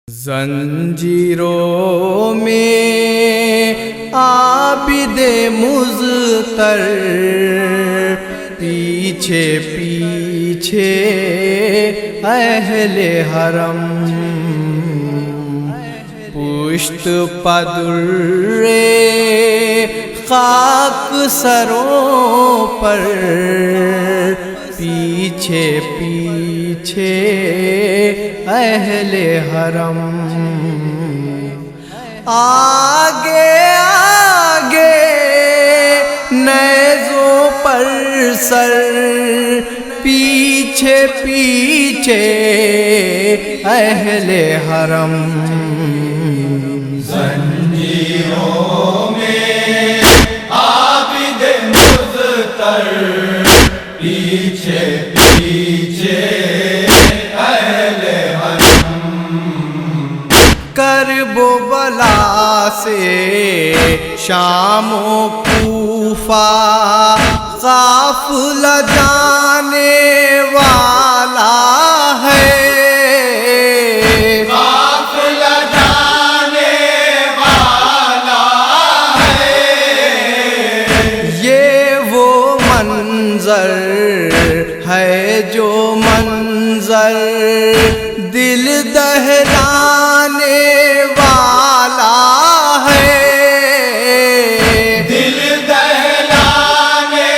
زنجیروں میں عابد مضطر پیچھے پیچھے اہل حرم، پشت پدر خاک سروں پر پیچھے پیچھے اہل حرم، آگے آگے نیزوں پر سر پیچھے پیچھے اہل حرم، زنجیروں میں عابد مضطر پیچھے پیچھے اہل حرم، کرب و بلا سے شام و کوفہ قافلہ جانے والا ہے، قافلہ جانے والا ہے، یہ وہ منظر ہے جو منظر دل دہلانے والا ہے، دل دہلانے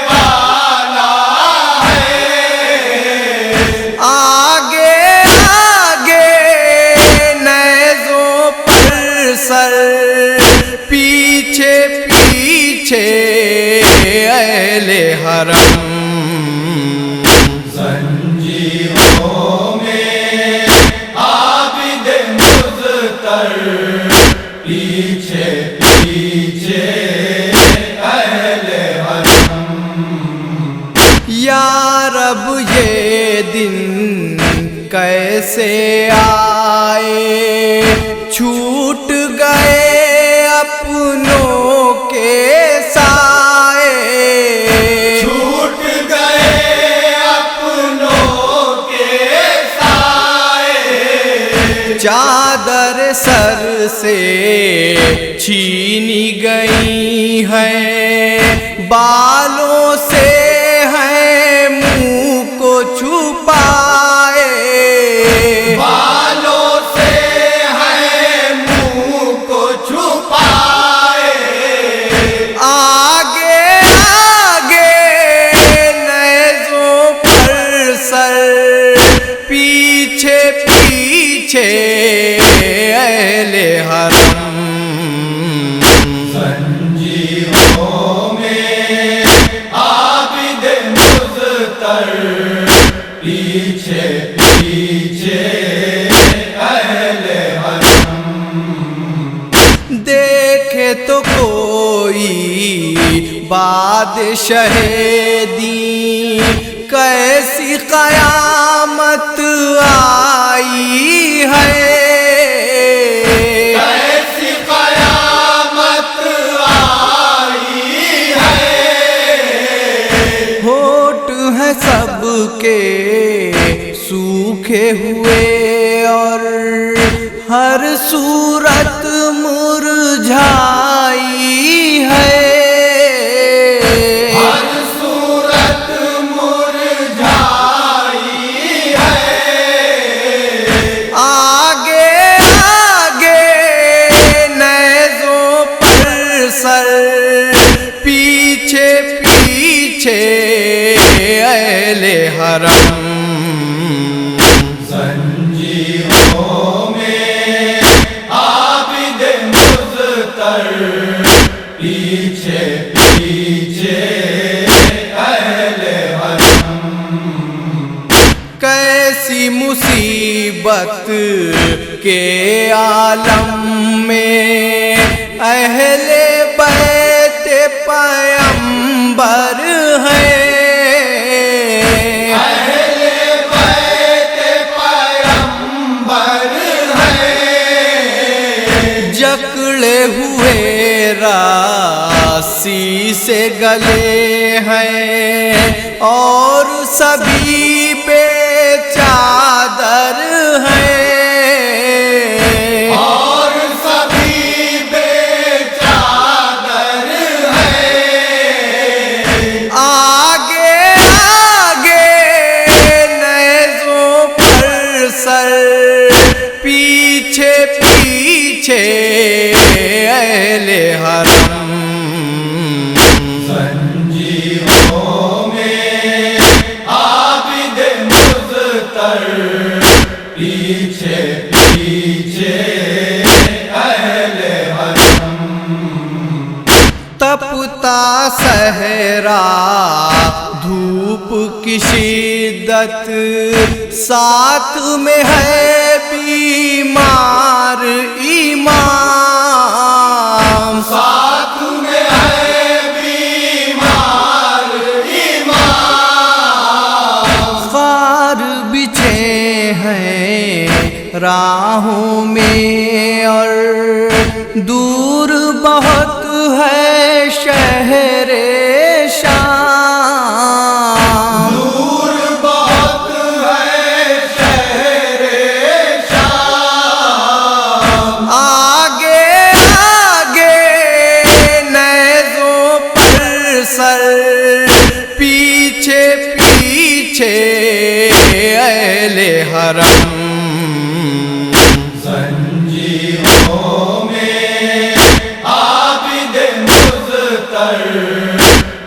والا ہے، آگے آگے نیزوں پر سر پیچھے پیچھے اہل حرم، زنجیروں میں عابد مضطر پیچھے پیچھے اہل حرم، یا رب یہ دن کیسے آئے، چھوٹ گئے اپنوں کے سائے، چھوٹ گئے اپنوں کے سائے، چادر سر سے چھینی گئی ہیں، بالوں سے ہیں منہ کو چھپائے، بالوں سے ہیں منہ کو چھپائے، آگے آگے نیزوں پر سر پیچھے پیچھے اہل حرم، زنجیروں میں عابد مضطر پیچھے پیچھے اہل حرم، دیکھے تو کوئی بادشاہ دین کیسی قیامت آئی ہے، ایسی قیامت آئی ہے، ہوٹ ہیں سب کے سوکھے ہوئے اور ہر صورت مرجھائی ہے، ہر صورت مرجھائی ہے، آگے آگے نیزوں پر سر پیچھے پیچھے اہل حرم، زنجیروں میں عابد مضطر پیچھے پیچھے اہل حرم، کیسی مصیبت کے عالم میں اہل بیت پیمبر ہیں، اہل بیت پیمبر ہیں، جکڑے ہوئے راسی سے گلے ہیں اور سبھی بے چادر ہیں، پیچھے پیچھے اہل حرم زنجیروں میں عابد مضطر پیچھے پیچھے اہل حرم تپتا صحرا دھوپ کی شدت ساتھ میں ہے بیمار امام ساتھ میں ہے بیمار امام خار بچھے ہیں راہوں میں اور دور بہت ہے شہر شام دور بہت ہے شہر شام آگے آگے نیزوں پر سر پیچھے پیچھے اہل حرم زنجیروں میں عابد مضطر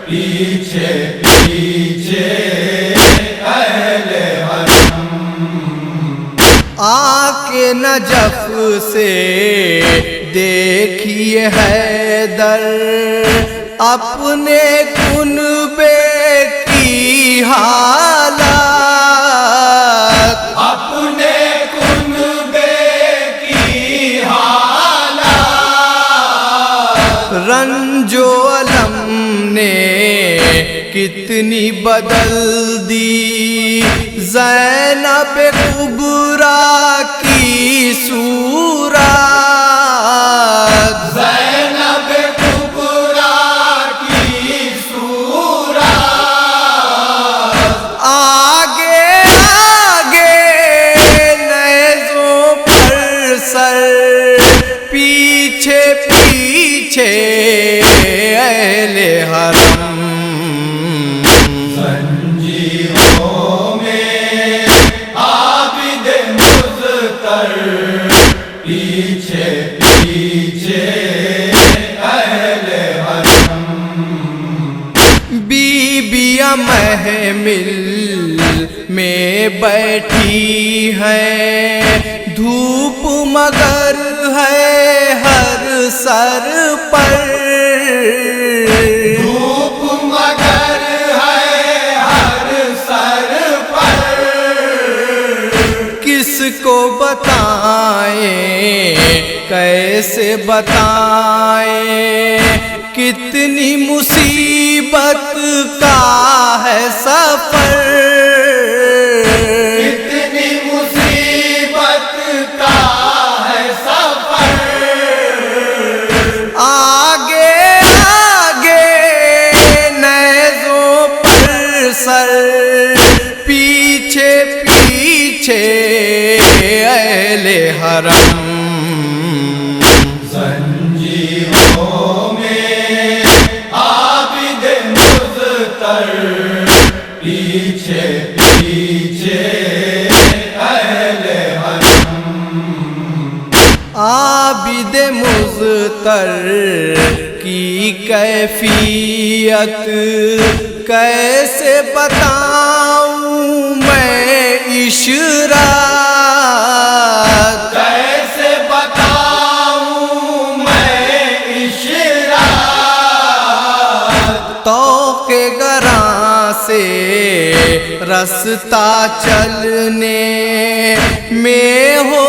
پیچھے پیچھے اہل حرم آ کے نجف سے دیکھیے حیدر اپنے کنبے کی حالت اپنے کنبے کی حالت رنج و علم نے کتنی بدل دی زینب کبریٰ کی صورت زینب کبریٰ کی صورت آگے آگے نیزوں پر سر پیچھے پیچھے اہل حرم زنجیروں میں عابد مضطر پیچھے پیچھے اہل حرم بی بیاں محمل میں بیٹھی ہیں دھوپ مگر ہے ہر سر پر دھوپ مگر ہے ہر سر پر کس کو بتائیں کیسے بتائیں کتنی مصیبت کا ہے سفر کتنی مصیبت کا ہے سفر آگے آگے نیزوں پر سر پیچھے پیچھے اہل حرم زنجیروں میں عابد مضطر پیچھے پیچھے اہل حرم عابد مضطر کی کیفیت کیسے بتاؤں میں اشراط کیسے بتاؤں میں اشراط توق گراں سے رستہ چلنے میں ہو